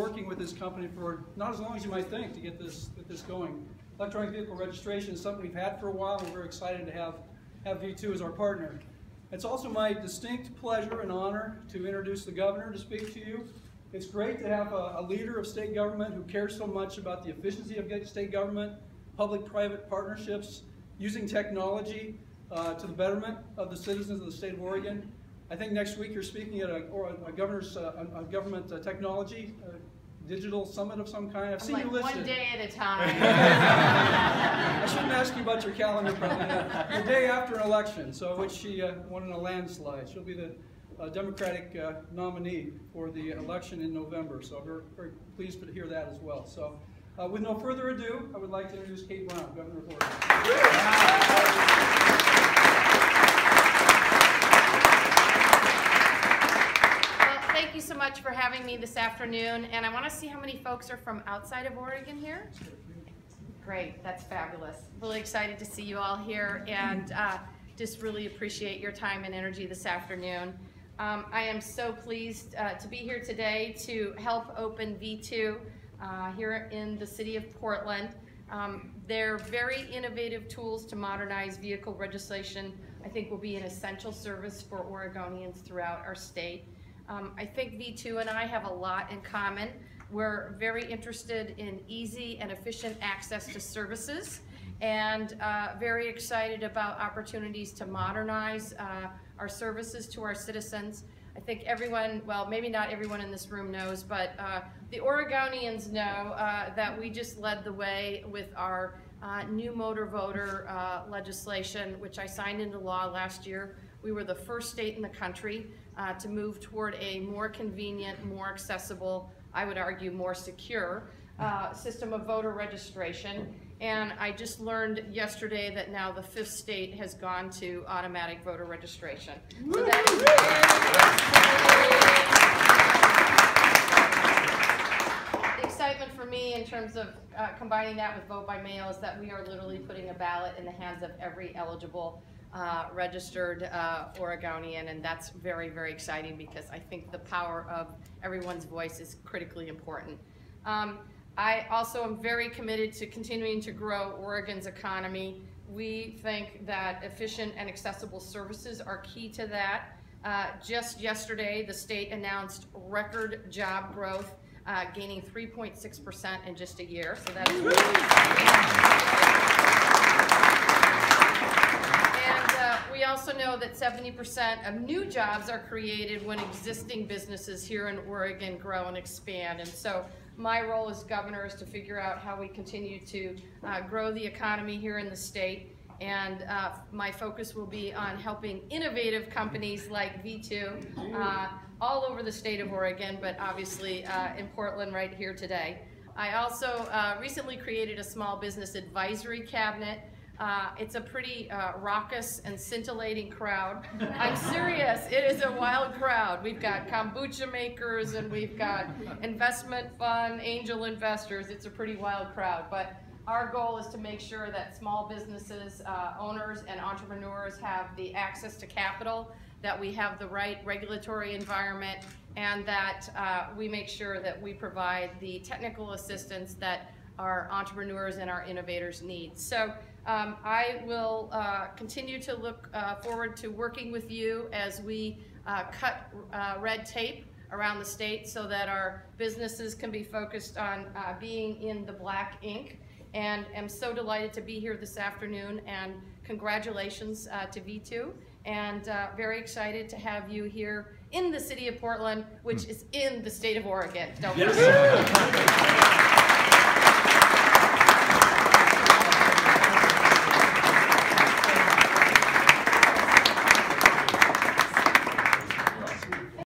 working with this company for not as long as you might think to get this going. Electronic vehicle registration is something we've had for a while, and we're very excited to have Vitu as our partner. It's also my distinct pleasure and honor to introduce the governor to speak to you. It's great to have a leader of state government who cares so much about the efficiency of state government, public-private partnerships, using technology to the betterment of the citizens of the state of Oregon. I think next week you're speaking at a governor's government technology digital summit of some kind. I've seen you listed. One day at a time. I shouldn't ask you about your calendar, probably. The day after an election, so which she won in a landslide. She'll be the Democratic nominee for the election in November. So we're very pleased to hear that as well. So with no further ado, I would like to introduce Kate Brown, Governor of Oregon. Thank you so much for having me this afternoon, and I want to see how many folks are from outside of Oregon here. Great, that's fabulous. Really excited to see you all here, and just really appreciate your time and energy this afternoon. I am so pleased to be here today to help open Vitu here in the city of Portland. They're very innovative tools to modernize vehicle registration. I think will be an essential service for Oregonians throughout our state. I think Vitu and I have a lot in common. We're very interested in easy and efficient access to services, and very excited about opportunities to modernize our services to our citizens. I think everyone, well, maybe not everyone in this room knows, but the Oregonians know that we just led the way with our new motor voter legislation, which I signed into law last year. We were the first state in the country to move toward a more convenient, more accessible, I would argue more secure system of voter registration. And I just learned yesterday that now the 5th state has gone to automatic voter registration. So that is the excitement for me in terms of combining that with vote by mail is that we are literally putting a ballot in the hands of every eligible registered Oregonian, and that's very, very exciting because I think the power of everyone's voice is critically important. I also am very committed to continuing to grow Oregon's economy. We think that efficient and accessible services are key to that. Just yesterday, the state announced record job growth, gaining 3.6% in just a year, so that is really we also know that 70% of new jobs are created when existing businesses here in Oregon grow and expand. And so my role as governor is to figure out how we continue to grow the economy here in the state. And my focus will be on helping innovative companies like Vitu all over the state of Oregon, but obviously in Portland right here today. I also recently created a small business advisory cabinet. It's a pretty raucous and scintillating crowd. I'm serious, it is a wild crowd. We've got kombucha makers and we've got investment fund, angel investors. It's a pretty wild crowd. But our goal is to make sure that small businesses, owners and entrepreneurs have the access to capital, that we have the right regulatory environment, and that we make sure that we provide the technical assistance that our entrepreneurs and our innovators need. So I will continue to look forward to working with you as we cut red tape around the state so that our businesses can be focused on being in the black ink. And am so delighted to be here this afternoon, and congratulations to Vitu, and very excited to have you here in the city of Portland, which is in the state of Oregon. Don't forget.